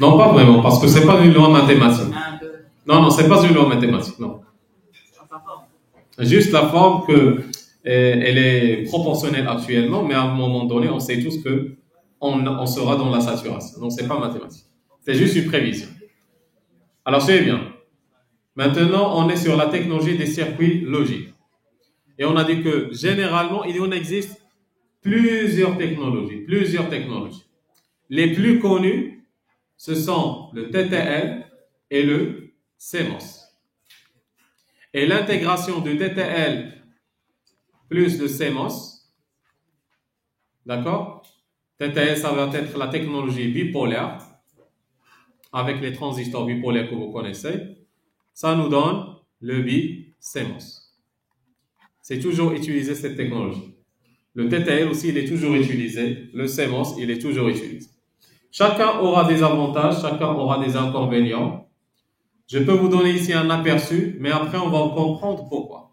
Non, pas vraiment, parce que c'est pas une loi mathématique. Non, c'est pas une loi mathématique, non. Juste la forme que elle est proportionnelle actuellement, mais à un moment donné, on sait tous que on sera dans la saturation. Donc, c'est pas mathématique. C'est juste une prévision. Alors, c'est bien. Maintenant, on est sur la technologie des circuits logiques. Et on a dit que généralement, il y en existe plusieurs technologies. Les plus connues, ce sont le TTL et le CMOS. Et l'intégration du TTL plus le CMOS, d'accord? TTL, ça va être la technologie bipolaire, avec les transistors bipolaires que vous connaissez. Ça nous donne le bi-CMOS. C'est toujours utilisé cette technologie. Le TTL aussi, il est toujours utilisé. Le CMOS, il est toujours utilisé. Chacun aura des avantages, chacun aura des inconvénients. Je peux vous donner ici un aperçu, mais après on va comprendre pourquoi.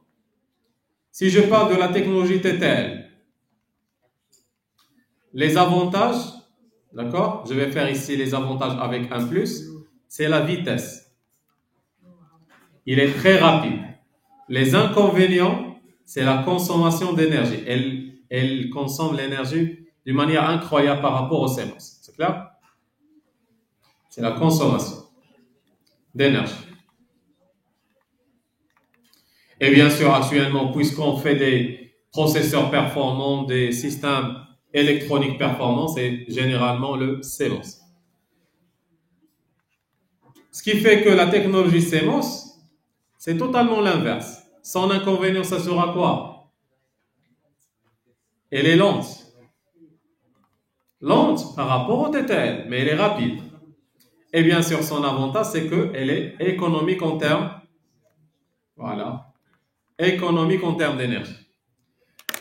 Si je parle de la technologie TTL, les avantages, d'accord? Je vais faire ici les avantages avec un plus, c'est la vitesse. Il est très rapide. Les inconvénients, c'est la consommation d'énergie. Elle consomme l'énergie d'une manière incroyable par rapport au CMOS. C'est clair? C'est la consommation d'énergie. Et bien sûr, actuellement, puisqu'on fait des processeurs performants, des systèmes électroniques performants, c'est généralement le CMOS. Ce qui fait que la technologie CMOS, c'est totalement l'inverse. Son inconvénient, ça sera quoi? Elle est lente. Lente par rapport au TTL, mais elle est rapide. Et bien sûr, son avantage, c'est qu'elle est économique en termes, voilà, économique en termes d'énergie.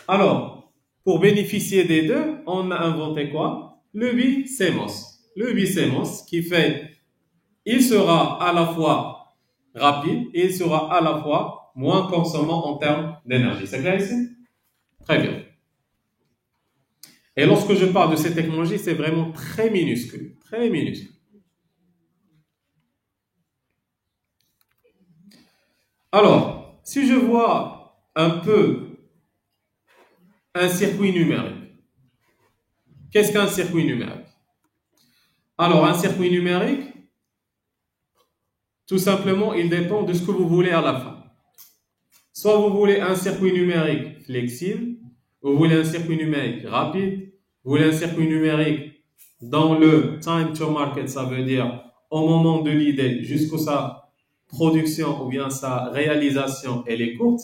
Alors, pour bénéficier des deux, on a inventé quoi? Le bi-CMOS. Le bi-CMOS qui fait, il sera à la fois rapide et il sera à la fois moins consommant en termes d'énergie. C'est clair ici? Très bien. Et lorsque je parle de ces technologies, c'est vraiment très minuscule. Très minuscule. Alors, si je vois un peu un circuit numérique, qu'est-ce qu'un circuit numérique? Alors, un circuit numérique, tout simplement, il dépend de ce que vous voulez à la fin. Soit vous voulez un circuit numérique flexible, vous voulez un circuit numérique rapide, vous voulez un circuit numérique dans le time to market, ça veut dire au moment de l'idée jusqu'à sa production ou bien sa réalisation, elle est courte.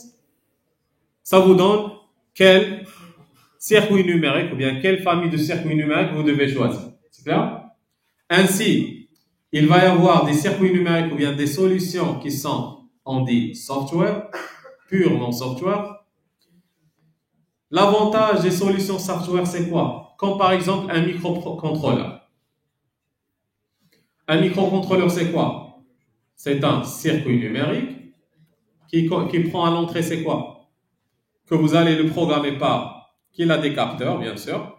Ça vous donne quel circuit numérique ou bien quelle famille de circuits numériques vous devez choisir. C'est clair? Ainsi, il va y avoir des circuits numériques ou bien des solutions qui sont, on dit, software, purement software. L'avantage des solutions software, c'est quoi? Comme par exemple un microcontrôleur. Un microcontrôleur, c'est quoi? C'est un circuit numérique qui prend à l'entrée, c'est quoi? Que vous allez le programmer par, qu'il a des capteurs, bien sûr.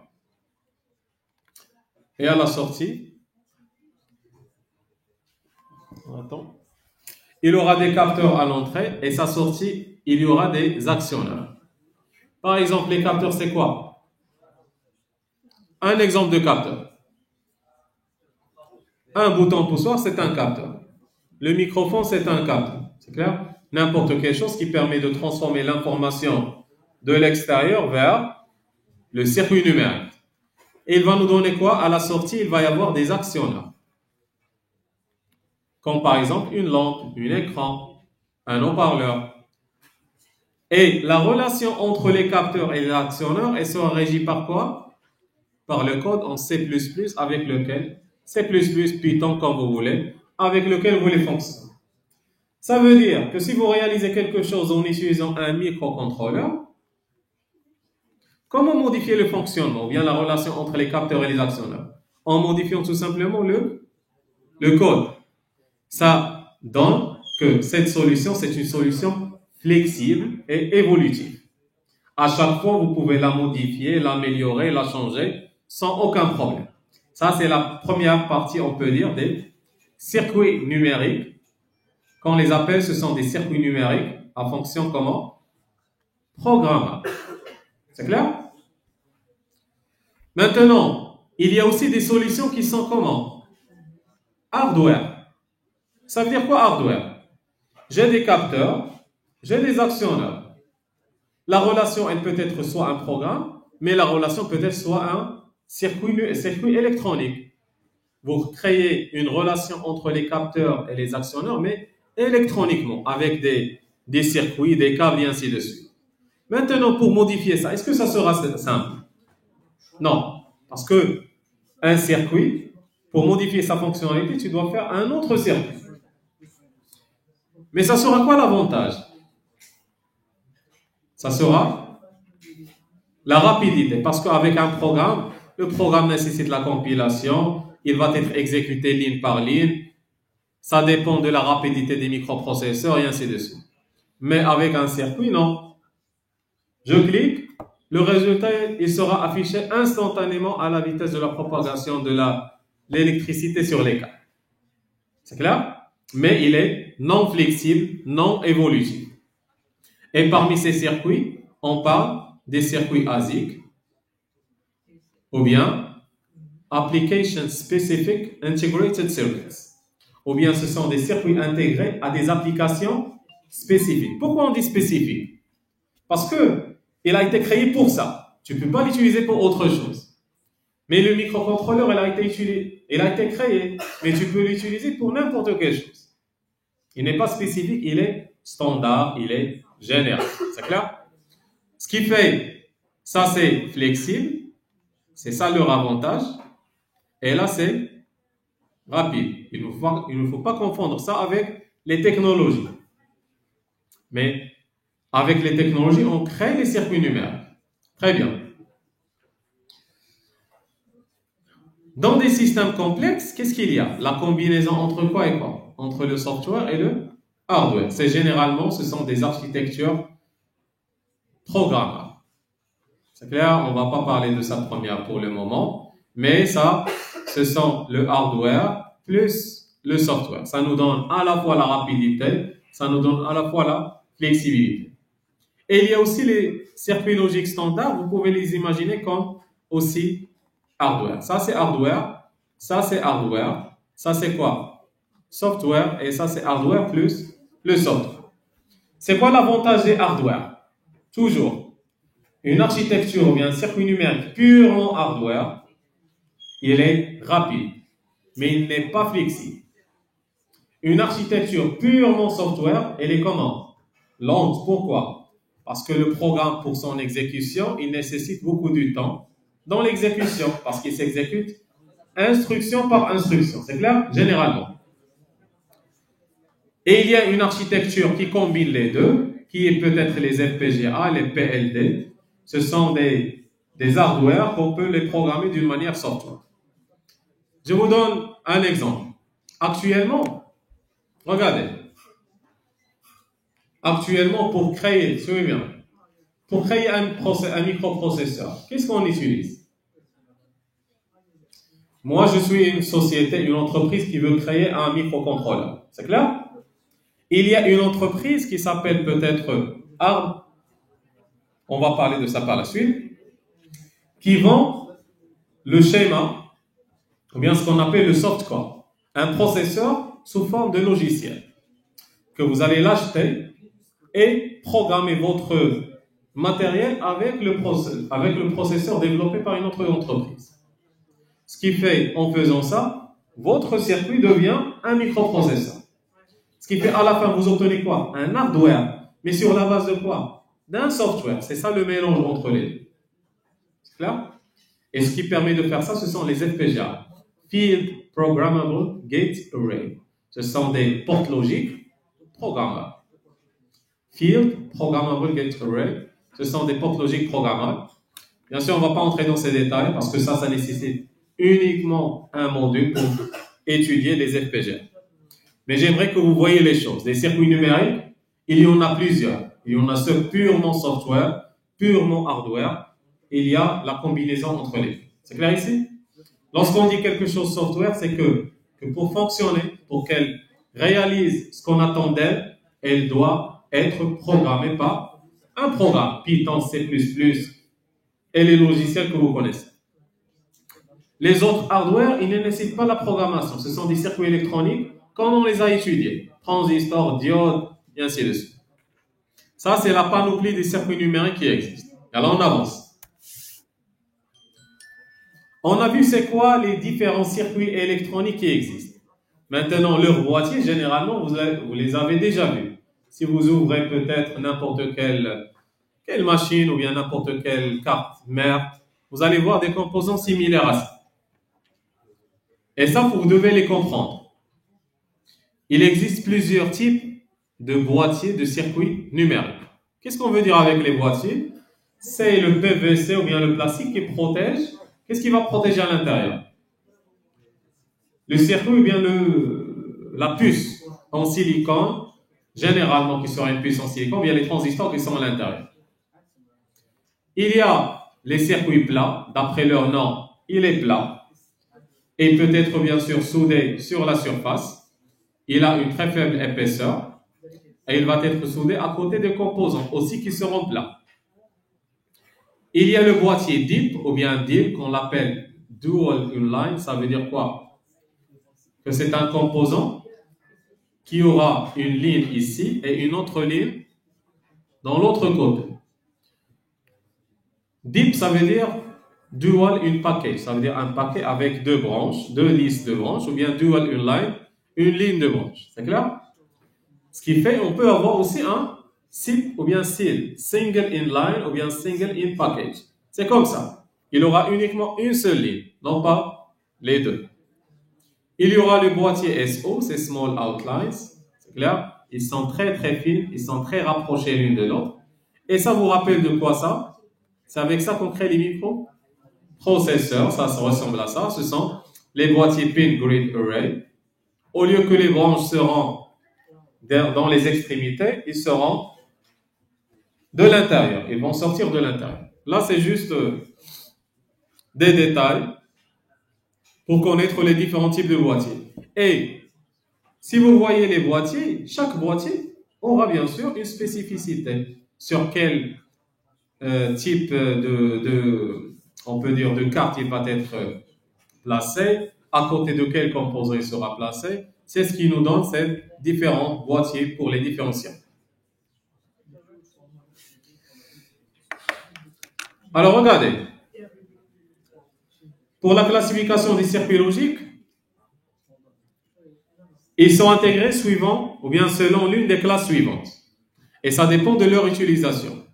Et à la sortie, il aura des capteurs à l'entrée et sa sortie, il y aura des actionneurs. Par exemple, les capteurs, c'est quoi? Un exemple de capteur. Un bouton poussoir, c'est un capteur. Le microphone, c'est un capteur. C'est clair? N'importe quelle chose qui permet de transformer l'information de l'extérieur vers le circuit numérique. Et il va nous donner quoi? À la sortie, il va y avoir des actionneurs. Comme par exemple une lampe, un écran, un haut-parleur. Et la relation entre les capteurs et les actionneurs, elle sera régie par quoi? Par le code en C++ avec lequel, C++, Python comme vous voulez, avec lequel vous voulez fonctionner. Ça veut dire que si vous réalisez quelque chose en utilisant un microcontrôleur, comment modifier le fonctionnement ou bien la relation entre les capteurs et les actionneurs? En modifiant tout simplement le code. Ça donne que cette solution, c'est une solution flexible et évolutive. À chaque fois, vous pouvez la modifier, l'améliorer, la changer sans aucun problème. Ça, c'est la première partie, on peut dire, des circuits numériques. Quand on les appelle, ce sont des circuits numériques à fonction comment? Programmable. C'est clair? Maintenant, il y a aussi des solutions qui sont comment? Hardware. Ça veut dire quoi hardware? J'ai des capteurs, j'ai des actionneurs. La relation, elle peut être soit un programme, mais la relation peut être soit un circuit électronique. Vous créez une relation entre les capteurs et les actionneurs, mais électroniquement, avec des circuits, des câbles et ainsi de suite. Maintenant, pour modifier ça, est-ce que ça sera simple? Non, parce que un circuit, pour modifier sa fonctionnalité, tu dois faire un autre circuit. Mais ça sera quoi l'avantage? Ça sera la rapidité, parce qu'avec un programme, le programme nécessite la compilation, il va être exécuté ligne par ligne, ça dépend de la rapidité des microprocesseurs et ainsi de suite. Mais avec un circuit, non. Je clique, le résultat, il sera affiché instantanément à la vitesse de la propagation de l'électricité sur les câbles. C'est clair? Mais il est non flexible, non évolutif. Et parmi ces circuits, on parle des circuits ASIC ou bien Application Specific Integrated Circuits. Ou bien ce sont des circuits intégrés à des applications spécifiques. Pourquoi on dit spécifique? Parce que il a été créé pour ça. Tu ne peux pas l'utiliser pour autre chose. Mais le microcontrôleur, il a été créé, mais tu peux l'utiliser pour n'importe quelle chose. Il n'est pas spécifique, il est standard, il est général. C'est clair? Ce qui fait, ça c'est flexible, c'est ça leur avantage, et là c'est rapide. Il ne faut pas confondre ça avec les technologies. Mais avec les technologies, on crée les circuits numériques. Très bien. Dans des systèmes complexes, qu'est-ce qu'il y a? La combinaison entre quoi et quoi? Entre le software et le hardware. C'est généralement, ce sont des architectures programmables. C'est clair, on ne va pas parler de ça première pour le moment, mais ça, ce sont le hardware plus le software. Ça nous donne à la fois la rapidité, ça nous donne à la fois la flexibilité. Et il y a aussi les circuits logiques standards, vous pouvez les imaginer comme aussi hardware. Ça c'est hardware, ça c'est hardware, ça c'est quoi? Software, et ça c'est hardware plus le software. C'est quoi l'avantage des hardware? Toujours, une architecture ou bien un circuit numérique purement hardware, il est rapide, mais il n'est pas flexible. Une architecture purement software, elle est comment? Lente. Pourquoi? Parce que le programme, pour son exécution, il nécessite beaucoup de temps dans l'exécution, parce qu'il s'exécute instruction par instruction. C'est clair? Généralement. Et il y a une architecture qui combine les deux, qui est peut-être les FPGA, les PLD. Ce sont des hardware qu'on peut les programmer d'une manière software. Je vous donne un exemple. Actuellement, regardez. Actuellement, pour créer, suivez bien, pour créer un microprocesseur, qu'est-ce qu'on utilise? Moi, je suis une société, une entreprise qui veut créer un microcontrôleur. C'est clair? Il y a une entreprise qui s'appelle peut-être ARM, on va parler de ça par la suite, qui vend le schéma, ou bien ce qu'on appelle le software, un processeur sous forme de logiciel, que vous allez l'acheter et programmer votre matériel avec le processeur développé par une autre entreprise. Ce qui fait, en faisant ça, votre circuit devient un microprocesseur. Ce qui fait, à la fin, vous obtenez quoi? Un hardware. Mais sur la base de quoi? D'un software. C'est ça le mélange entre les deux. C'est clair? Et ce qui permet de faire ça, ce sont les FPGA. Field Programmable Gate Array. Ce sont des portes logiques programmables. Field Programmable Gate Array. Ce sont des portes logiques programmables. Bien sûr, on ne va pas entrer dans ces détails parce que ça nécessite uniquement un module pour étudier les FPGA. Mais j'aimerais que vous voyez les choses. Les circuits numériques, il y en a plusieurs. Il y en a ceux purement software, purement hardware. Il y a la combinaison entre les deux. C'est clair ici? Lorsqu'on dit quelque chose software, c'est que pour fonctionner, pour qu'elle réalise ce qu'on attend d'elle, elle doit être programmée par un programme, Python, C++ et les logiciels que vous connaissez. Les autres hardware, ils ne nécessitent pas la programmation. Ce sont des circuits électroniques comme on les a étudiés. Transistors, diodes, et ainsi de suite. Ça, c'est la panoplie des circuits numériques qui existent. Alors, on avance. On a vu c'est quoi les différents circuits électroniques qui existent. Maintenant, leurs boîtiers, généralement, vous les avez déjà vus. Si vous ouvrez peut-être n'importe quelle machine ou bien n'importe quelle carte mère, vous allez voir des composants similaires à ça. Et ça, vous devez les comprendre. Il existe plusieurs types de boîtiers de circuits numériques. Qu'est-ce qu'on veut dire avec les boîtiers? C'est le PVC ou bien le plastique qui protège. Qu'est-ce qui va protéger à l'intérieur? Le circuit ou bien la puce en silicone, généralement qui sera une puce en silicone, ou bien les transistors qui sont à l'intérieur. Il y a les circuits plats, d'après leur nom, il est plat. Et peut être bien sûr soudé sur la surface. Il a une très faible épaisseur et il va être soudé à côté des composants aussi qui seront plats. Il y a le boîtier DIP ou bien DIP qu'on l'appelle Dual Inline. Ça veut dire quoi? Que c'est un composant qui aura une ligne ici et une autre ligne dans l'autre côté. DIP, ça veut dire Dual in package, ça veut dire un paquet avec deux branches, deux listes de branches, ou bien Dual Inline, une ligne de branches. C'est clair? Ce qui fait, on peut avoir aussi un SIP ou bien SIL, Single Inline ou bien Single in Package. C'est comme ça. Il aura uniquement une seule ligne, non pas les deux. Il y aura le boîtier SO, c'est Small Outlines. C'est clair? Ils sont très très fines, ils sont très rapprochés l'une de l'autre. Et ça vous rappelle de quoi ça? C'est avec ça qu'on crée les microprocesseurs. Ça ressemble à ça. Ce sont les boîtiers Pin Grid Array. Au lieu que les branches seront dans les extrémités, ils seront de l'intérieur. Ils vont sortir de l'intérieur. Là, c'est juste des détails pour connaître les différents types de boîtiers. Et si vous voyez les boîtiers, chaque boîtier aura bien sûr une spécificité sur quel type on peut dire, de carte il va être placé, à côté de quel composant il sera placé. C'est ce qui nous donne ces différents boîtiers pour les différents circuits. Alors regardez, pour la classification des circuits logiques, ils sont intégrés suivant ou bien selon l'une des classes suivantes. Et ça dépend de leur utilisation.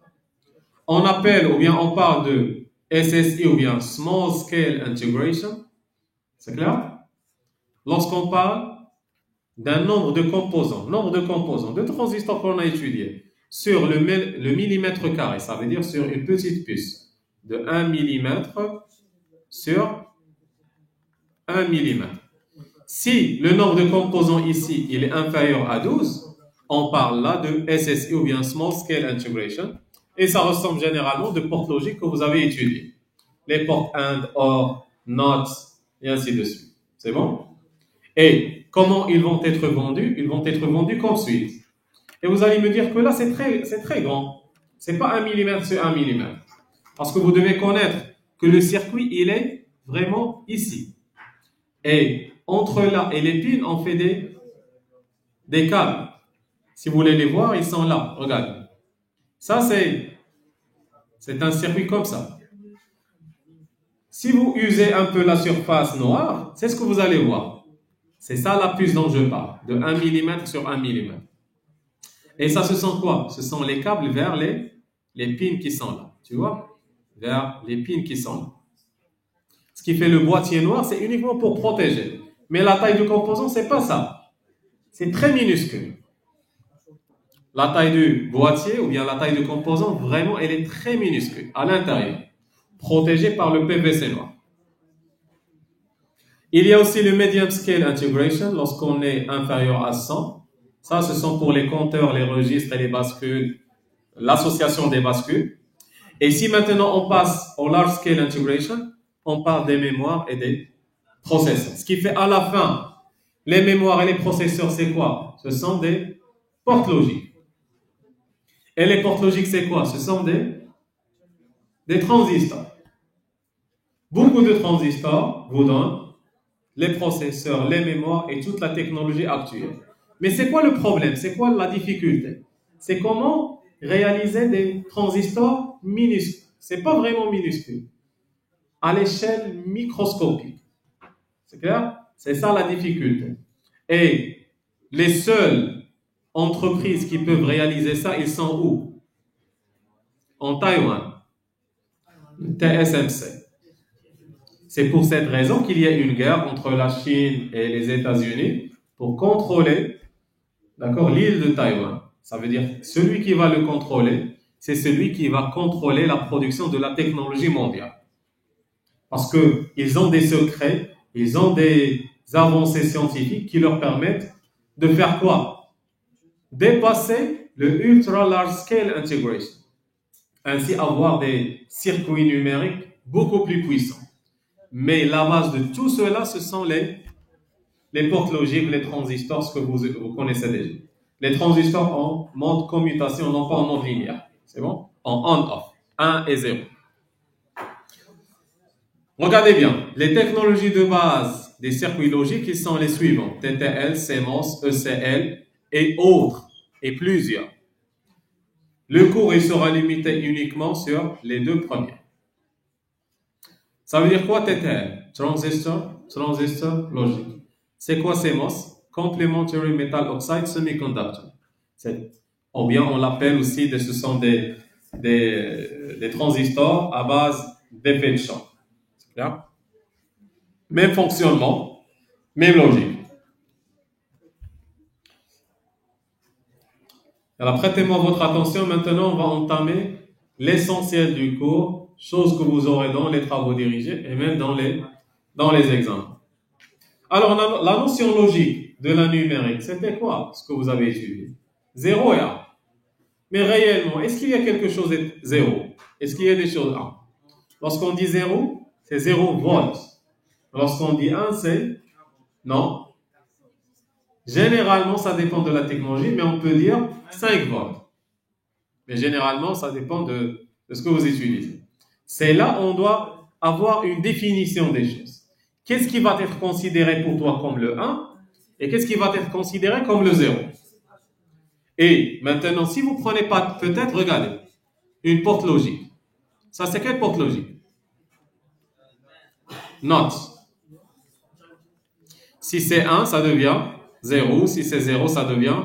On appelle ou bien on parle de SSI ou bien Small Scale Integration. C'est clair? Lorsqu'on parle d'un nombre de composants, de transistors qu'on a étudiés sur le millimètre carré, ça veut dire sur une petite puce de 1 mm sur 1 mm. Si le nombre de composants ici il est inférieur à 12, on parle là de SSI ou bien Small Scale Integration et ça ressemble généralement de portes logiques que vous avez étudiées. Les portes AND, OR, NOT et ainsi de suite. C'est bon? Et comment ils vont être vendus? Ils vont être vendus comme suit. Et vous allez me dire que là, c'est très grand. C'est pas 1 mm sur 1 mm. Parce que vous devez connaître que le circuit, il est vraiment ici. Et entre là et les pins, on fait des câbles. Si vous voulez les voir, ils sont là. Regardez. Ça, c'est un circuit comme ça. Si vous usez un peu la surface noire, c'est ce que vous allez voir. C'est ça la puce dont je parle, de 1 mm sur 1 mm. Et ça, ce sont quoi? Ce sont les câbles vers les pins qui sont là. Tu vois? Vers les pins qui sont là. Ce qui fait le boîtier noir, c'est uniquement pour protéger. Mais la taille du composant, c'est pas ça. C'est très minuscule. La taille du boîtier ou bien la taille du composant, vraiment, elle est très minuscule à l'intérieur, protégée par le PVC noir. Il y a aussi le Medium Scale Integration lorsqu'on est inférieur à 100. Ça, ce sont pour les compteurs, les registres et les bascules, l'association des bascules. Et si maintenant on passe au Large Scale Integration, on parle des mémoires et des processeurs. Ce qui fait à la fin, les mémoires et les processeurs, c'est quoi? Ce sont des portes logiques. Et les portes logiques, c'est quoi? Ce sont des transistors. Beaucoup de transistors vous donnent les processeurs, les mémoires et toute la technologie actuelle. Mais c'est quoi le problème? C'est quoi la difficulté? C'est comment réaliser des transistors minuscules. C'est pas vraiment minuscule, à l'échelle microscopique. C'est clair? C'est ça la difficulté. Et les seules entreprises qui peuvent réaliser ça, ils sont où? En Taïwan, TSMC. C'est pour cette raison qu'il y a une guerre entre la Chine et les États-Unis pour contrôler, d'accord, l'île de Taïwan. Ça veut dire celui qui va le contrôler, c'est celui qui va contrôler la production de la technologie mondiale. Parce qu'ils ont des secrets, ils ont des avancées scientifiques qui leur permettent de faire quoi? Dépasser le Ultra Large Scale Integration. Ainsi avoir des circuits numériques beaucoup plus puissants. Mais la base de tout cela, ce sont les portes logiques, les transistors, ce que vous connaissez déjà. Les transistors en mode commutation, non pas en mode linéaire. C'est bon? En on-off, 1 et 0. Regardez bien, les technologies de base des circuits logiques, ils sont les suivants. TTL, CMOS, ECL et autres, et plusieurs. Le cours, il sera limité uniquement sur les deux premiers. Ça veut dire quoi TTL? Transistor logique. C'est quoi CMOS? Complementary Metal Oxide Semiconductor. Ou bien on l'appelle aussi, ce sont des transistors à base d'effet de champ. C'est clair? Même fonctionnement, même logique. Alors prêtez-moi votre attention, maintenant on va entamer l'essentiel du cours, chose que vous aurez dans les travaux dirigés et même dans les examens. Alors la notion logique de la numérique, c'était quoi ce que vous avez étudié? 0 et 1. Mais réellement, est-ce qu'il y a quelque chose de 0? Est-ce qu'il y a des choses 1? Lorsqu'on dit 0, c'est 0 volts. Lorsqu'on dit 1, c'est non. Généralement, ça dépend de la technologie, mais on peut dire 5 volts. Mais généralement, ça dépend de ce que vous utilisez. C'est là où on doit avoir une définition des choses. Qu'est-ce qui va être considéré pour toi comme le 1 et qu'est-ce qui va être considéré comme le 0? Et maintenant, si vous prenez pas, peut-être, regardez, une porte logique. Ça, c'est quelle porte logique? Not. Si c'est 1, ça devient 0. Si c'est 0, ça devient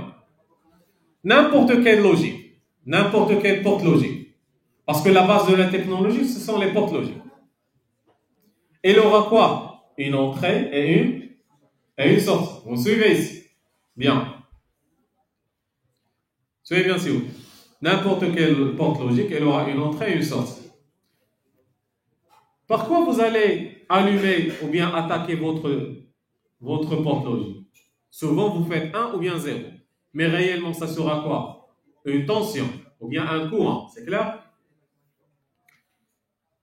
n'importe quelle logique. N'importe quelle porte logique. Parce que la base de la technologie, ce sont les portes logiques. Et il aura quoi? Une entrée et une sortie. Vous suivez ici? Bien. Suivez bien si vous. N'importe quelle porte logique, elle aura une entrée et une sortie. Par quoi vous allez allumer ou bien attaquer votre porte logique? Souvent, vous faites 1 ou bien 0. Mais réellement, ça sera quoi? Une tension ou bien un courant. C'est clair?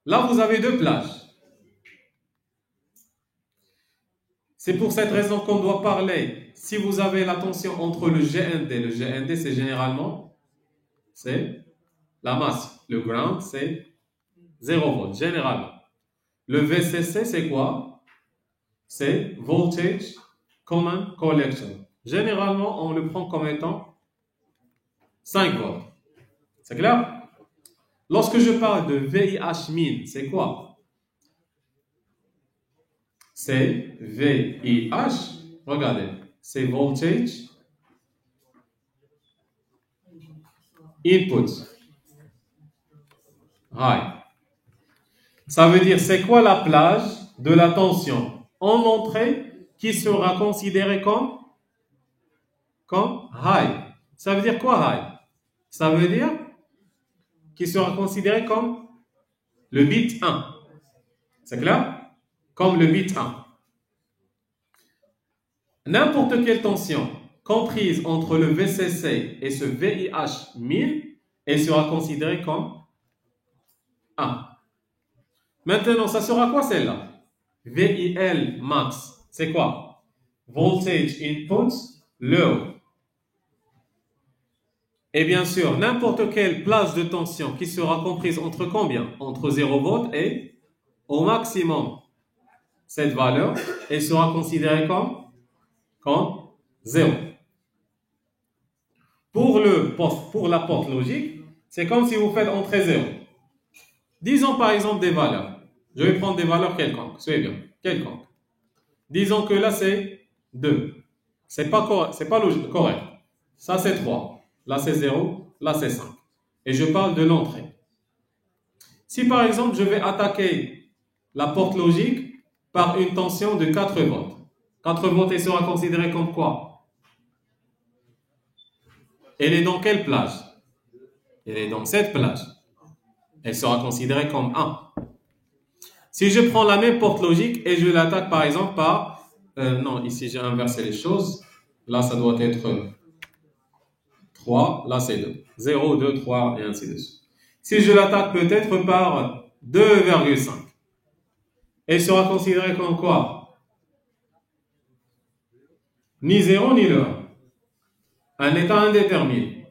Là, vous avez deux plages. C'est pour cette raison qu'on doit parler. Si vous avez la tension entre le GND, c'est généralement, c'est la masse. Le ground, c'est 0 volt, généralement. Le VCC, c'est quoi? C'est Voltage Common Collection. Généralement, on le prend comme étant 5 volts. C'est clair? Lorsque je parle de VIH min, c'est quoi? C'est VIH, regardez, c'est Voltage Input High. Ça veut dire, c'est quoi la plage de la tension en entrée qui sera considérée comme high? Ça veut dire quoi high? Ça veut dire qui sera considéré comme le bit 1. C'est clair? Comme le bit 1. N'importe quelle tension comprise entre le VCC et ce VIH 1000, elle sera considérée comme 1. Maintenant, ça sera quoi celle-là? VIL max, c'est quoi? Voltage input low. Et bien sûr, n'importe quelle plage de tension qui sera comprise entre combien? Entre 0 volts et au maximum. Cette valeur, elle sera considérée comme 0. Pour la porte logique, c'est comme si vous faites entrer 0. Disons par exemple des valeurs. Je vais prendre des valeurs quelconques. Soyez bien, quelconques. Disons que là c'est 2. C'est pas correct. Ça c'est 3. Là c'est 0. Là c'est 5. Et je parle de l'entrée. Si par exemple je vais attaquer la porte logique par une tension de 4 volts. 4 volts, elle sera considérée comme quoi? Elle est dans quelle plage? Elle est dans cette plage. Elle sera considérée comme 1. Si je prends la même porte logique et je l'attaque par exemple par... non, ici j'ai inversé les choses. Là, ça doit être 3. Là, c'est 2. 0, 2, 3 et ainsi de suite. Si je l'attaque peut-être par 2,5. Elle sera considérée comme quoi? Ni 0 ni le 1. Un état indéterminé.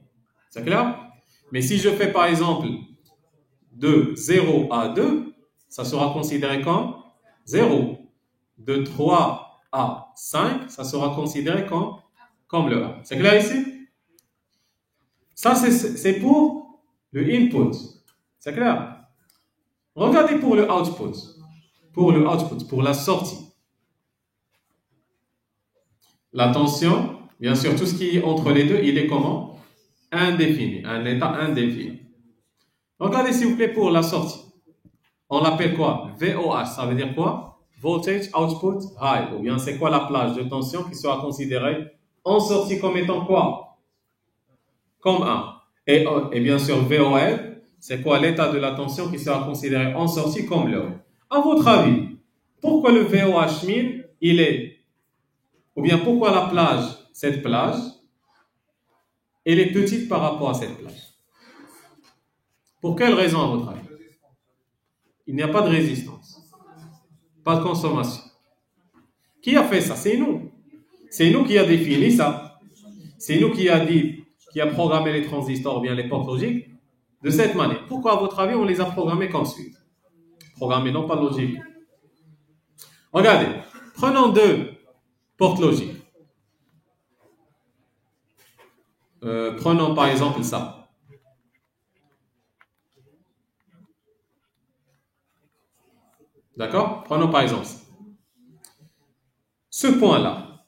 C'est clair? Mais si je fais par exemple de 0 à 2, ça sera considéré comme 0. De 3 à 5, ça sera considéré comme le 1. C'est clair ici? Ça, c'est pour le input. C'est clair? Regardez pour le output. Pour la sortie. La tension, bien sûr, tout ce qui est entre les deux, il est comment? Indéfini, un état indéfini. Regardez s'il vous plaît pour la sortie. On l'appelle quoi? VOH, ça veut dire quoi? Voltage Output High. Ou bien c'est quoi la plage de tension qui sera considérée en sortie comme étant quoi? Comme 1. Et bien sûr, VOL, c'est quoi l'état de la tension qui sera considéré en sortie comme low? À votre avis, pourquoi le VOH min, il est, ou bien pourquoi la plage, cette plage, elle est petite par rapport à cette plage? Pour quelle raison à votre avis? Il n'y a pas de résistance, pas de consommation. Qui a fait ça? C'est nous. C'est nous qui a défini ça. C'est nous qui a programmé les transistors, ou bien les portes logiques, de cette manière. Pourquoi, à votre avis, on les a programmés comme suit? Programmés, non pas logiques. Regardez, prenons 2 portes logiques. Prenons par exemple ça. D'accord? Prenons par exemple ça. Ce point-là,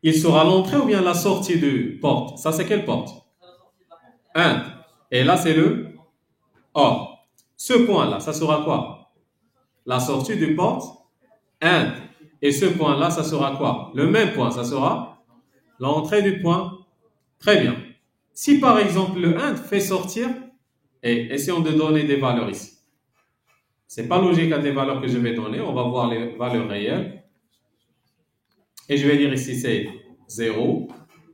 il sera l'entrée ou bien la sortie de porte? Ça, c'est quelle porte? 1. Et là, c'est le OR. Ce point-là, ça sera quoi? La sortie de porte 1. Et ce point-là, ça sera quoi? Le même point, ça sera l'entrée du point. Très bien. Si par exemple le 1 fait sortir, et essayons de donner des valeurs ici. C'est pas logique à des valeurs que je vais donner. On va voir les valeurs réelles. Et je vais dire ici c'est 0.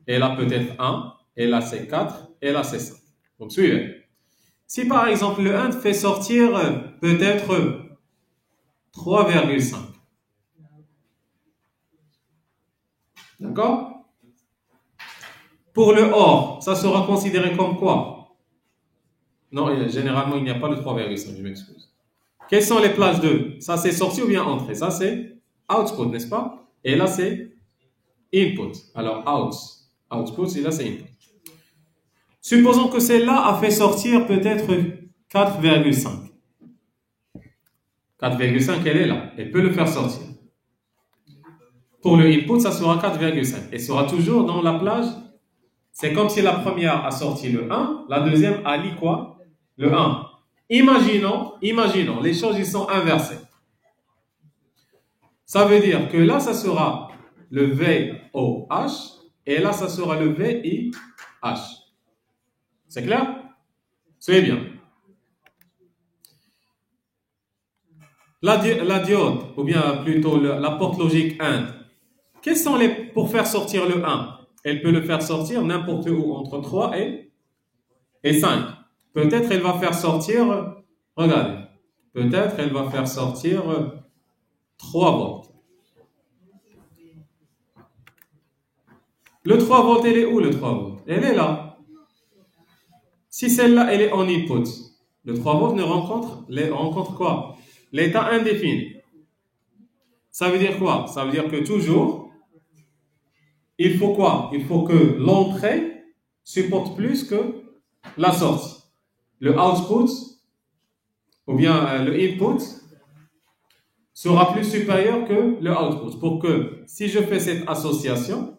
Et là peut-être 1. Et là c'est 4. Et là c'est 5. Donc suivez. Si par exemple le 1 fait sortir peut-être 3,5. D'accord? Pour le OR, ça sera considéré comme quoi? Non, généralement il n'y a pas de 3,5, je m'excuse. Quelles sont les plages de? Ça c'est sortie ou bien entrée? Ça c'est output, n'est-ce pas? Et là c'est input. Alors output, et là c'est input. Supposons que celle-là a fait sortir peut-être 4,5. 4,5, elle est là. Elle peut le faire sortir. Pour le input, ça sera 4,5. Elle sera toujours dans la plage. C'est comme si la première a sorti le 1, la deuxième a lit quoi? Le 1. Imaginons, les choses ils sont inversées. Ça veut dire que là, ça sera le VOH et là, ça sera le VIH. C'est clair? C'est bien. La diode, ou bien plutôt la porte logique 1, quels sont pour faire sortir le 1? Elle peut le faire sortir n'importe où entre 3 et 5. Peut-être elle va faire sortir, regardez, peut-être elle va faire sortir 3 volts. Le 3 volts, elle est où le 3 volts? Elle est là. Si celle-là, elle est en input, le 3 volts rencontre quoi? L'état indéfini. Ça veut dire quoi? Ça veut dire que toujours, il faut quoi? Il faut que l'entrée supporte plus que la sortie. Le output, ou bien le input, sera plus supérieur que le output. Pour que, si je fais cette association,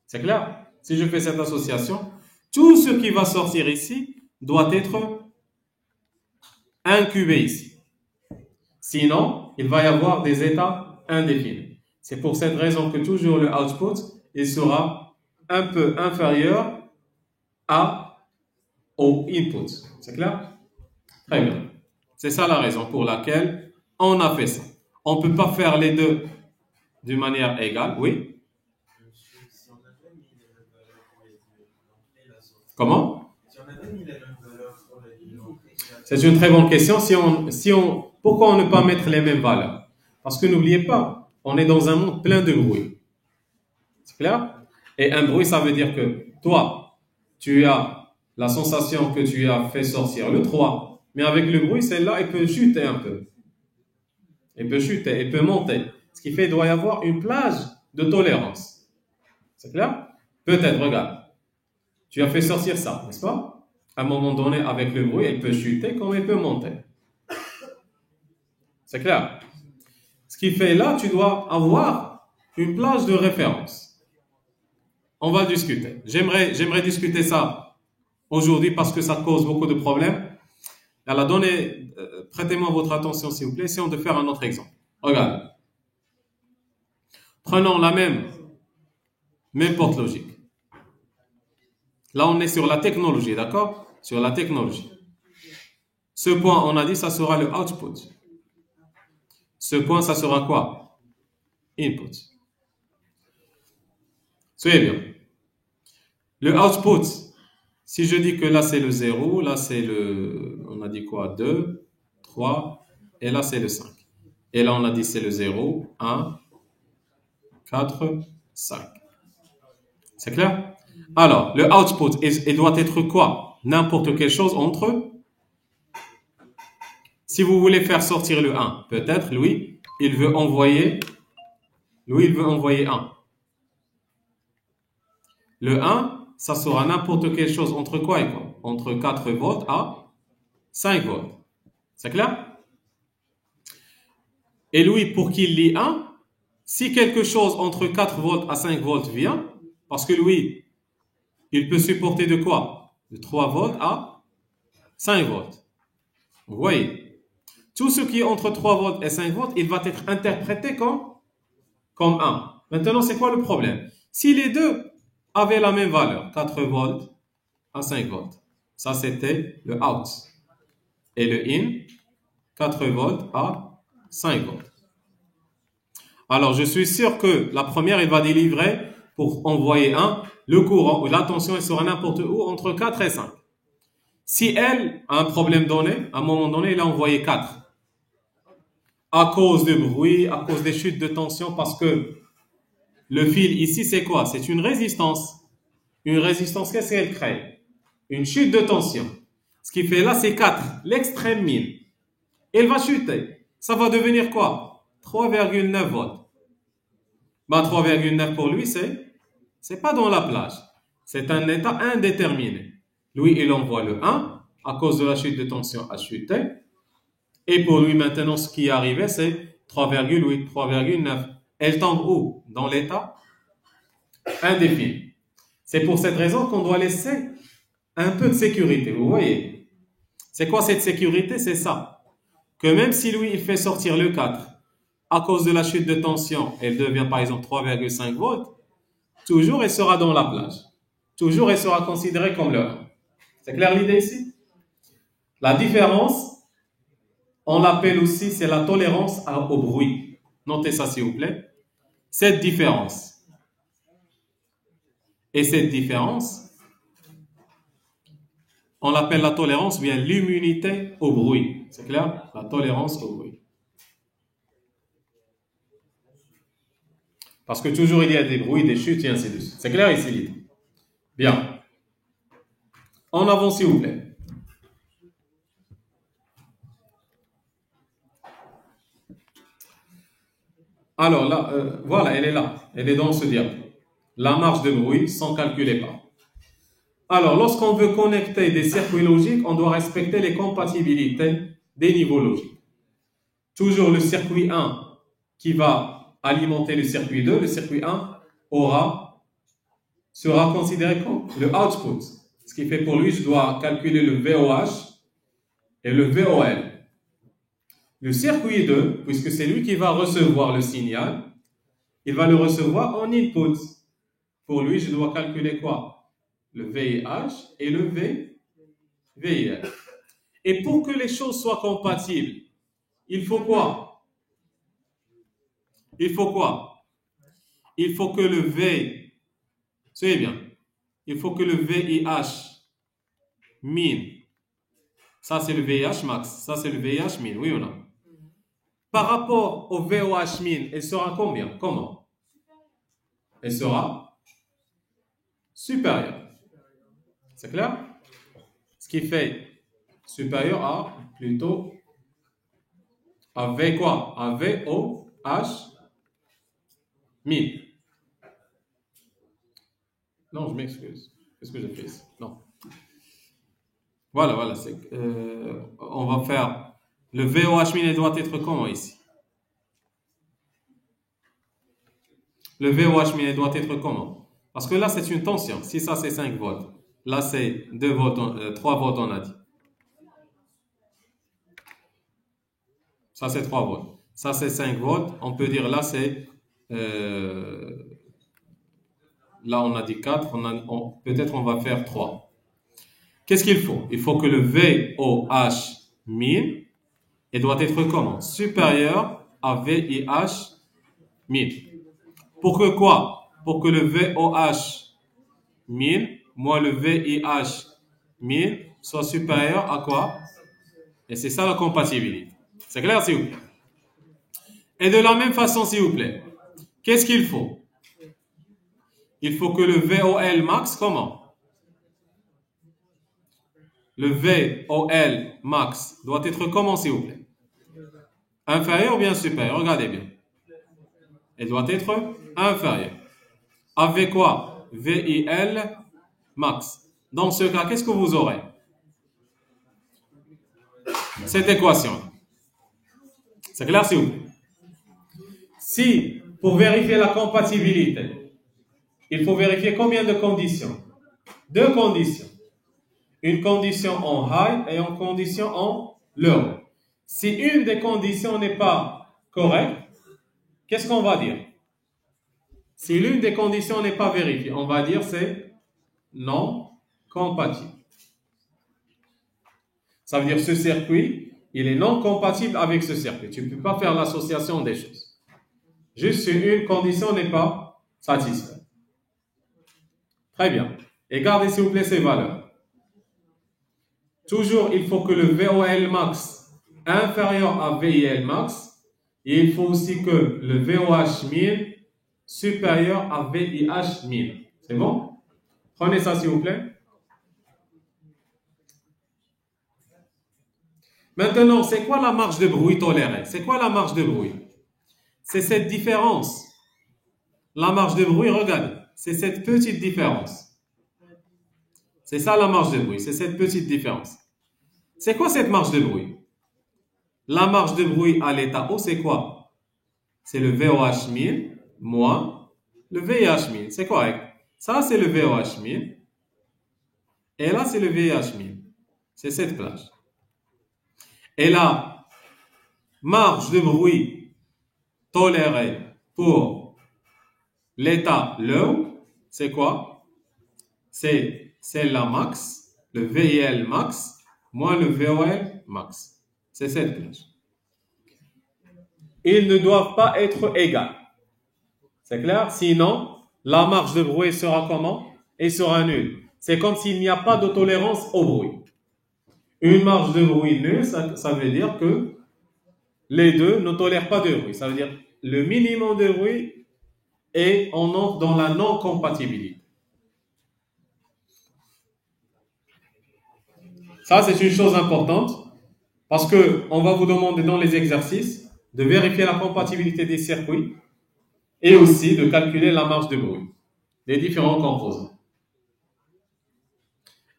c'est clair? Si je fais cette association, tout ce qui va sortir ici doit être incubé ici. Sinon, il va y avoir des états indéfinis. C'est pour cette raison que toujours le output, il sera un peu inférieur au input. C'est clair? Très bien. C'est ça la raison pour laquelle on a fait ça. On ne peut pas faire les deux d'une manière égale. Oui? Comment? C'est une très bonne question. Pourquoi ne pas mettre les mêmes valeurs? Parce que n'oubliez pas, on est dans un monde plein de bruit. C'est clair? Et un bruit, ça veut dire que toi, tu as la sensation que tu as fait sortir le 3, mais avec le bruit, celle-là, elle peut chuter un peu. Elle peut chuter, elle peut monter. Ce qui fait qu'il doit y avoir une plage de tolérance. C'est clair? Peut-être, regarde. Tu as fait sortir ça, n'est-ce pas? À un moment donné, avec le bruit, elle peut chuter comme elle peut monter. C'est clair? Ce qui fait là, tu dois avoir une plage de référence. On va discuter. J'aimerais discuter ça aujourd'hui parce que ça cause beaucoup de problèmes. Alors, prêtez-moi votre attention s'il vous plaît. Essayons de faire un autre exemple. Regarde. Prenons la même porte logique. Là, on est sur la technologie, d'accord? Sur la technologie. Ce point, on a dit, ça sera le output. Ce point, ça sera quoi? Input. Soyez bien. Le output, si je dis que là, c'est le 0, là, c'est on a dit quoi? 2, 3, et là, c'est le 5. Et là, on a dit c'est le 0, 1, 4, 5. C'est clair? Alors, le output, il doit être quoi? N'importe quelle chose entre. Si vous voulez faire sortir le 1, peut-être, lui, il veut envoyer 1. Le 1, ça sera n'importe quelle chose entre quoi et quoi? Entre 4 volts à 5 volts. C'est clair? Et lui, pour qu'il lit 1, si quelque chose entre 4 volts à 5 volts vient, parce que lui, il peut supporter de quoi? De 3 volts à 5 volts. Vous voyez? Tout ce qui est entre 3 volts et 5 volts, il va être interprété comme 1. Maintenant, c'est quoi le problème? Si les deux avaient la même valeur, 4 volts à 5 volts, ça c'était le out. Et le in, 4 volts à 5 volts. Alors, je suis sûr que la première, elle va délivrer, pour envoyer le courant, ou la tension, elle sera n'importe où, entre 4 et 5. Si elle a un problème donné, à un moment donné, elle a envoyé 4. À cause de bruit, à cause des chutes de tension, parce que le fil ici, c'est quoi? C'est une résistance. Une résistance, qu'est-ce qu'elle crée? Une chute de tension. Ce qui fait là, c'est 4, l'extrême mine. Elle va chuter. Ça va devenir quoi? 3,9 volts. 3,9 pour lui, c'est pas dans la plage. C'est un état indéterminé. Lui, il envoie le 1, à cause de la chute de tension a chuté. Et pour lui, maintenant, ce qui est arrivé, c'est 3,8, 3,9. Elle tombe où? Dans l'état indéfini. C'est pour cette raison qu'on doit laisser un peu de sécurité. Vous voyez? C'est quoi cette sécurité? C'est ça. Que même si lui, il fait sortir le 4, à cause de la chute de tension, elle devient par exemple 3,5 volts, toujours elle sera dans la plage. Toujours elle sera considérée comme le 1. C'est clair l'idée ici? La différence, on l'appelle aussi, c'est la tolérance au bruit. Notez ça s'il vous plaît. Cette différence. Et cette différence, On l'appelle la tolérance ou bien l'immunité au bruit. C'est clair? La tolérance au bruit. Parce que toujours il y a des bruits, des chutes et ainsi de suite. C'est clair ici, Lydie? Bien. En avant, s'il vous plaît. Alors là, voilà, elle est là. Elle est dans ce diapo. La marge de bruit sans calculer pas. Alors, lorsqu'on veut connecter des circuits logiques, on doit respecter les compatibilités des niveaux logiques. Toujours le circuit 1 qui va alimenter le circuit 2, le circuit 1 sera considéré comme le output. Ce qui fait pour lui, je dois calculer le VOH et le VOL. Le circuit 2, puisque c'est lui qui va recevoir le signal, il va le recevoir en input. Pour lui, je dois calculer quoi? Le VIH et le VIL. Et pour que les choses soient compatibles, il faut quoi? Il faut quoi? Il faut que le V, c'est bien, il faut que le VIH min, ça c'est le VIH max, ça c'est le VIH min, oui ou non? Par rapport au VOH min, elle sera combien? Comment? Elle sera supérieure. C'est clair? Ce qui fait supérieur à plutôt à V quoi? À VOH min. Non, je m'excuse. Qu'est-ce que j'ai fait ici? Non. Voilà, on va faire le VOH min doit être comment ici? Le VOH min doit être comment? Parce que là, c'est une tension. Si ça, c'est 5 volts. Là, c'est 2 volts, 3 volts, on a dit. Ça, c'est 3 volts. Ça, c'est 5 volts. On peut dire là, c'est... là, on a dit 4. Peut-être on va faire 3. Qu'est-ce qu'il faut? Il faut que le VOH min doit être comment? Supérieur à VIH min. Pour que quoi? Pour que le VOH min moins le VIH min soit supérieur à quoi? Et c'est ça la compatibilité. C'est clair, s'il vous plaît? Et de la même façon, s'il vous plaît, qu'est-ce qu'il faut? Il faut que le VOL max, comment? Le VOL max doit être comment, s'il vous plaît? Inférieur ou bien supérieur? Regardez bien. Il doit être inférieur. Avec quoi? VIL max. Dans ce cas, qu'est-ce que vous aurez? Cette équation. C'est clair, s'il vous plaît? Si, pour vérifier la compatibilité, il faut vérifier combien de conditions? 2 conditions. Une condition en high et une condition en low. Si une des conditions n'est pas correcte, qu'est-ce qu'on va dire? Si l'une des conditions n'est pas vérifiée, on va dire c'est non compatible. Ça veut dire ce circuit, il est non compatible avec ce circuit. Tu ne peux pas faire l'association des choses. Juste si une condition n'est pas satisfaite. Très bien. Et gardez s'il vous plaît ces valeurs. Toujours, il faut que le VOL max est inférieur à VIL max. Et il faut aussi que le VOH min supérieur à VIH min. C'est bon? Prenez ça s'il vous plaît. Maintenant, c'est quoi la marge de bruit tolérée? C'est quoi la marge de bruit? C'est cette différence. La marge de bruit, regardez, c'est cette petite différence. C'est ça la marge de bruit, c'est cette petite différence. C'est quoi cette marge de bruit? La marge de bruit à l'état haut, c'est quoi? C'est le VOH min moins le VIH min. C'est correct. Ça, c'est le VOH min. Et là, c'est le VIH min. C'est cette plage. Et la marge de bruit tolérée pour l'état low, c'est quoi? C'est celle-là max, le VIL max, moins le VOL max. C'est cette plage. Ils ne doivent pas être égaux. C'est clair? Sinon, la marge de bruit sera comment? Elle sera nulle. C'est comme s'il n'y a pas de tolérance au bruit. Une marge de bruit nulle, ça veut dire que les deux ne tolèrent pas de bruit. Ça veut dire le minimum de bruit et on entre dans la non-compatibilité. Ça, c'est une chose importante parce qu'on va vous demander dans les exercices de vérifier la compatibilité des circuits et aussi de calculer la marge de bruit des différents composants.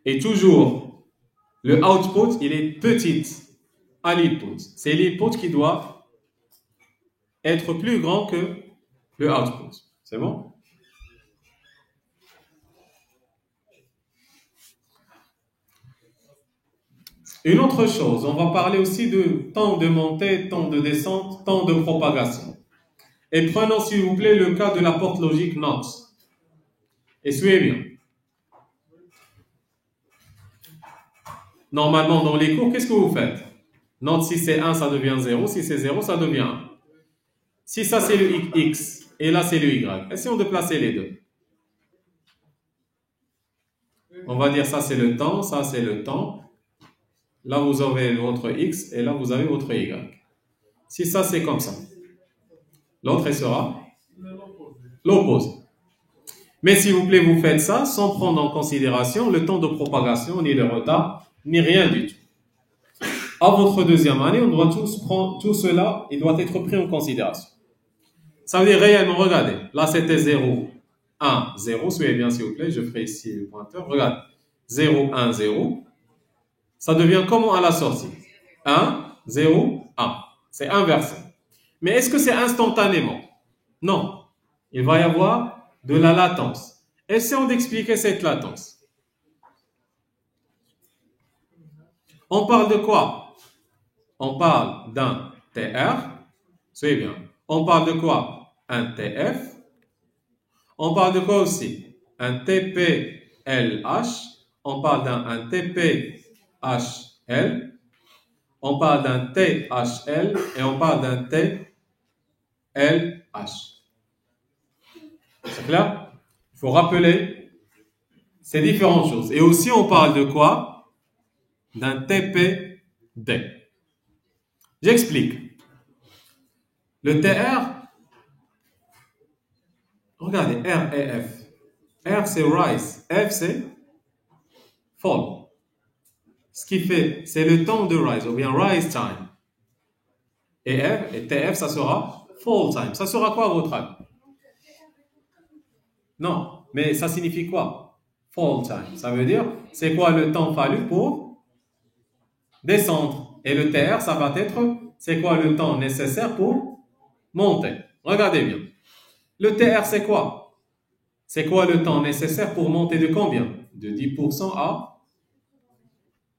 Et toujours, le output, il est petit à l'input. C'est l'input qui doit être plus grand que le output. C'est bon? Une autre chose, on va parler aussi de temps de montée, temps de descente, temps de propagation. Et prenons s'il vous plaît le cas de la porte logique NOT. Et suivez bien. Normalement, dans les cours, qu'est-ce que vous faites? NOT, si c'est 1, ça devient 0. Si c'est 0, ça devient 1. Si ça, c'est le X, et là, c'est le Y. Essayons de placer les deux. On va dire ça, c'est le temps, ça, c'est le temps. Là, vous avez votre X, et là, vous avez votre Y. Si ça, c'est comme ça. L'autre, elle sera l'opposé. Mais s'il vous plaît, vous faites ça sans prendre en considération le temps de propagation, ni le retard, ni rien du tout. À votre deuxième année, on doit tous prendre tout cela, il doit être pris en considération. Ça veut dire réellement, regardez, là c'était 0, 1, 0, suivez bien s'il vous plaît, je ferai ici le pointeur, regardez, 0, 1, 0, ça devient comment à la sortie? 1, 0, 1, c'est inversé. Mais est-ce que c'est instantanément? Non, il va y avoir de la latence. Essayons d'expliquer cette latence. On parle de quoi? On parle d'un TR, suivez bien. On parle de quoi? Un TF. On parle de quoi aussi? Un TPLH. On parle d'un TPHL. On parle d'un THL et on parle d'un TLH. C'est clair? Il faut rappeler ces différentes choses. Et aussi, on parle de quoi? D'un TPD. J'explique. Le TR, regardez, R et F. R, c'est rise. F, c'est fall. Ce qui fait, c'est le temps de rise, ou bien rise time. Et F, et TF, ça sera fall time. Ça sera quoi à votre avis? Non, mais ça signifie quoi? Fall time. Ça veut dire, c'est quoi le temps fallu pour descendre? Et le TR, ça va être, c'est quoi le temps nécessaire pour monter? Regardez bien. Le TR, c'est quoi? C'est quoi le temps nécessaire pour monter de combien? De 10% à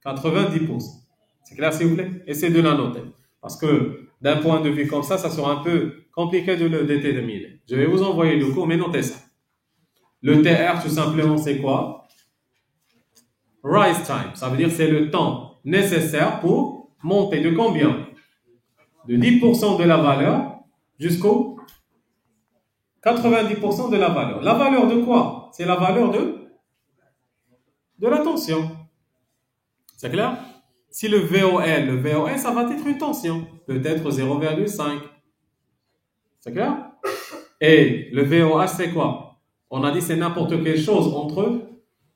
90%. C'est clair, s'il vous plaît? Essayez de la noter. Parce que d'un point de vue comme ça sera un peu compliqué de le déterminer. Je vais vous envoyer le cours, mais notez ça. Le TR, tout simplement, c'est quoi? Rise time. Ça veut dire c'est le temps nécessaire pour monter de combien? De 10% de la valeur jusqu'au 90% de la valeur. La valeur de quoi? C'est la valeur de la tension. C'est clair? Si le VOL, ça va être une tension. Peut-être 0,5. C'est clair? Et le VOH, c'est quoi? On a dit c'est n'importe quelle chose entre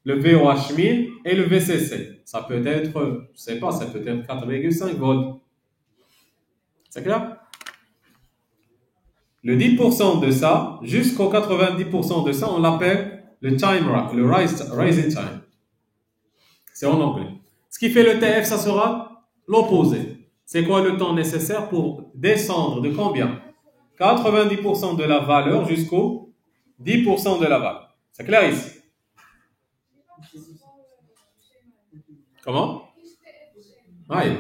le VOH 1000 et le VCC. Ça peut être, je sais pas, ça peut être 4,5 volts. C'est clair? Le 10% de ça, jusqu'au 90% de ça, on l'appelle le rising time. C'est en anglais. Ce qui fait le TF, ça sera l'opposé. C'est quoi le temps nécessaire pour descendre de combien? 90% de la valeur jusqu'au 10% de la valeur. C'est clair ici? Comment? Oui.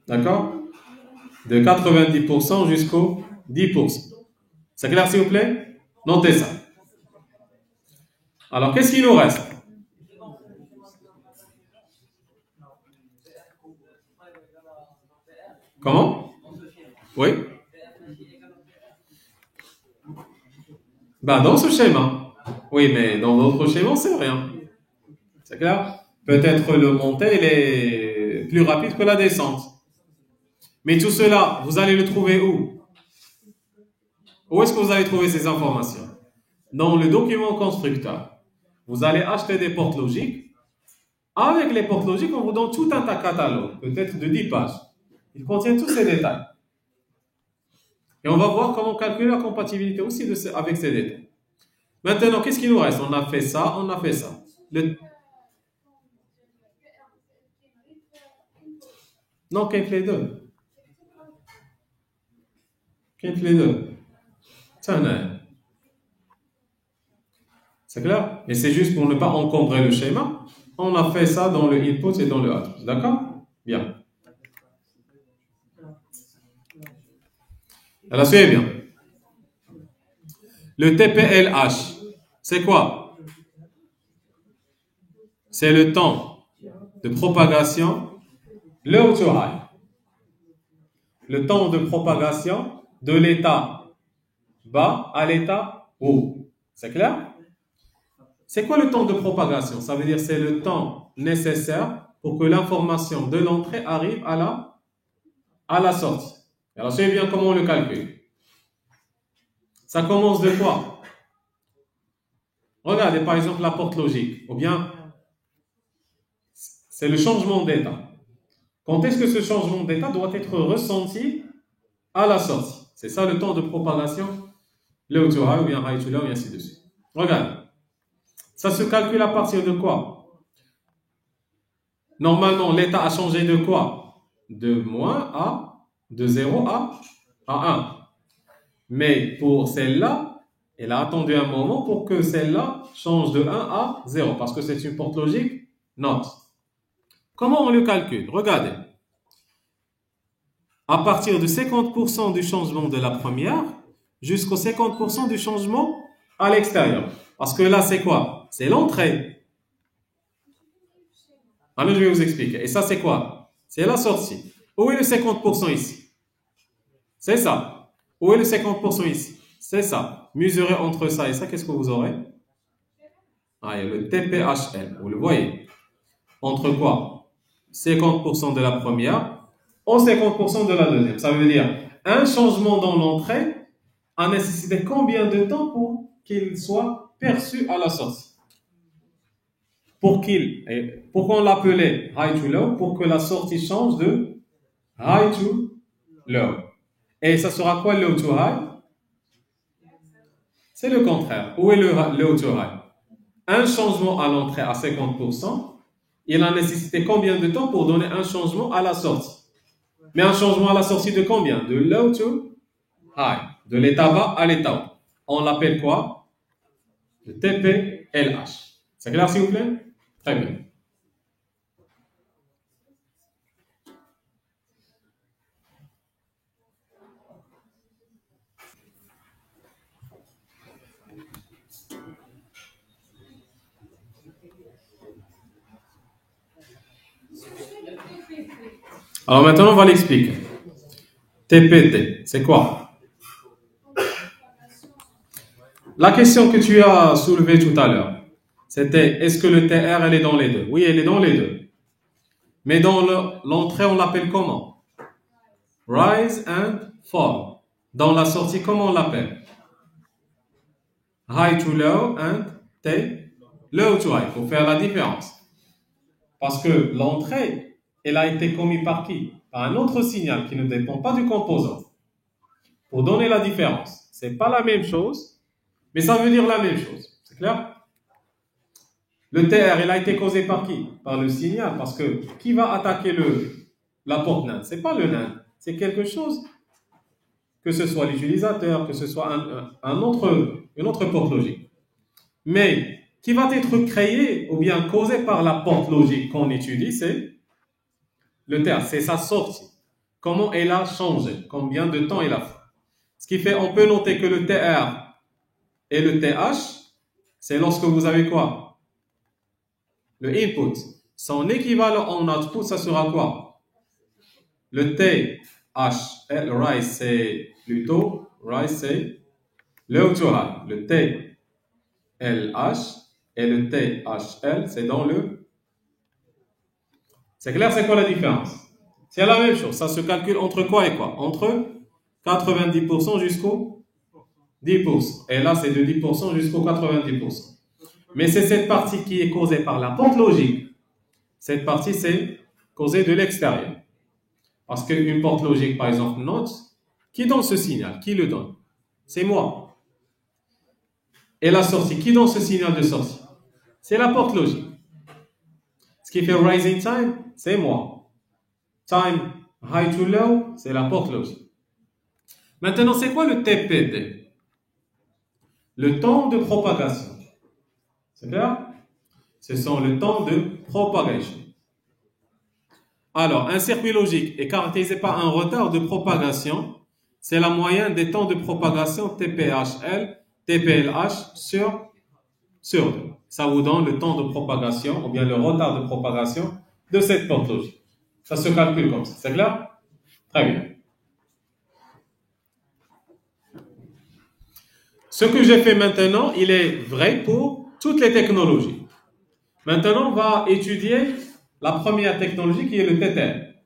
D'accord? De 90% jusqu'au 10%. C'est clair, s'il vous plaît? Notez ça. Alors, qu'est-ce qu'il nous reste? Comment? Oui? Ben, dans ce schéma. Oui, mais dans d'autres schémas, c'est rien. C'est clair? Peut-être le montée, il est plus rapide que la descente. Mais tout cela, vous allez le trouver où? Où est-ce que vous allez trouver ces informations? Dans le document constructeur. Vous allez acheter des portes logiques. Avec les portes logiques, on vous donne tout un catalogue, peut-être de 10 pages. Il contient tous ces détails. Et on va voir comment calculer la compatibilité aussi avec ces détails. Maintenant, qu'est-ce qu'il nous reste? On a fait ça, on a fait ça. Non, qu'est-ce les deux? Qu'est-ce les deux? C'est clair? Et c'est juste pour ne pas encombrer le schéma. On a fait ça dans le input et dans le output. D'accord? Bien. Alors, suivez bien. Le TPLH, c'est quoi? C'est le temps de propagation low to high. Le temps de propagation de l'état bas à l'état haut. C'est clair? C'est quoi le temps de propagation? Ça veut dire c'est le temps nécessaire pour que l'information de l'entrée arrive à la sortie. Alors, suivez bien comment on le calcule. Ça commence de quoi? Regardez par exemple la porte logique, ou bien c'est le changement d'état. Quand est-ce que ce changement d'état doit être ressenti à la sortie? C'est ça le temps de propagation, low to high ou bien high to low et ainsi de suite. Regardez, ça se calcule à partir de quoi? Normalement, l'état a changé de quoi? De moins à, de 0 à 1. Mais pour celle-là, elle a attendu un moment pour que celle-là change de 1 à 0, parce que c'est une porte logique NOT. Comment on le calcule? Regardez. À partir de 50% du changement de la première jusqu'au 50% du changement à l'extérieur. Parce que là, c'est quoi? C'est l'entrée. Alors, je vais vous expliquer. Et ça, c'est quoi? C'est la sortie. Où est le 50% ici? C'est ça. Où est le 50% ici? C'est ça. Mesurez entre ça et ça, qu'est-ce que vous aurez? Ah, il y a le TPHL. Vous le voyez. Entre quoi? 50% de la première au 50% de la deuxième. Ça veut dire un changement dans l'entrée a nécessité combien de temps pour qu'il soit perçu à la sortie? Pourquoi on l'appelait high to low? Pour que la sortie change de high to low. Et ça sera quoi low to high? C'est le contraire. Où est le low to high? Un changement à l'entrée à 50%, il a nécessité combien de temps pour donner un changement à la sortie? Mais un changement à la sortie de combien? De low to high. De l'état bas à l'état haut. On l'appelle quoi? Le TPLH. C'est clair, s'il vous plaît? Très bien. Alors maintenant, on va l'expliquer. TPT, c'est quoi? La question que tu as soulevée tout à l'heure, c'était est-ce que le TR, elle est dans les deux? Oui, elle est dans les deux. Mais dans l'entrée, on l'appelle comment? Rise and fall. Dans la sortie, comment on l'appelle? High to low and low to high. Il faut faire la différence. Parce que l'entrée, elle a été commise par qui? Par un autre signal qui ne dépend pas du composant. Pour donner la différence. C'est pas la même chose, mais ça veut dire la même chose. C'est clair? Le TR, il a été causé par qui? Par le signal. Parce que qui va attaquer la porte NAND? C'est pas le NAND. C'est quelque chose, que ce soit l'utilisateur, que ce soit une autre porte logique. Mais qui va être créé ou bien causé par la porte logique qu'on étudie, c'est le TR. C'est sa sortie. Comment elle a changé? Combien de temps elle a fait? Ce qui fait, on peut noter que le TR et le TH, c'est lorsque vous avez quoi? Le input. Son équivalent en output, ça sera quoi? Le TH, le rise, c'est plutôt, rise, c'est low to high. Le TLH et le THL, c'est dans le C'est clair, c'est quoi la différence? C'est la même chose. Ça se calcule entre quoi et quoi? Entre 90% jusqu'au 10%. Et là, c'est de 10% jusqu'au 90%. Mais c'est cette partie qui est causée par la porte logique. Cette partie, c'est causée de l'extérieur. Parce qu'une porte logique, par exemple, note, qui donne ce signal? Qui le donne? C'est moi. Et la sortie, qui donne ce signal de sortie? C'est la porte logique. Ce qui fait rising time, c'est moi. Time high to low, c'est la porte logique. Maintenant, c'est quoi le TPD? Le temps de propagation. C'est clair? Ce sont le temps de propagation. Alors, un circuit logique est caractérisé par un retard de propagation. C'est la moyenne des temps de propagation TPHL, TPLH sur 2. Ça vous donne le temps de propagation ou bien le retard de propagation de cette porte logique. Ça se calcule comme ça. C'est clair? Très bien. Ce que j'ai fait maintenant, il est vrai pour toutes les technologies. Maintenant, on va étudier la première technologie qui est le TTL.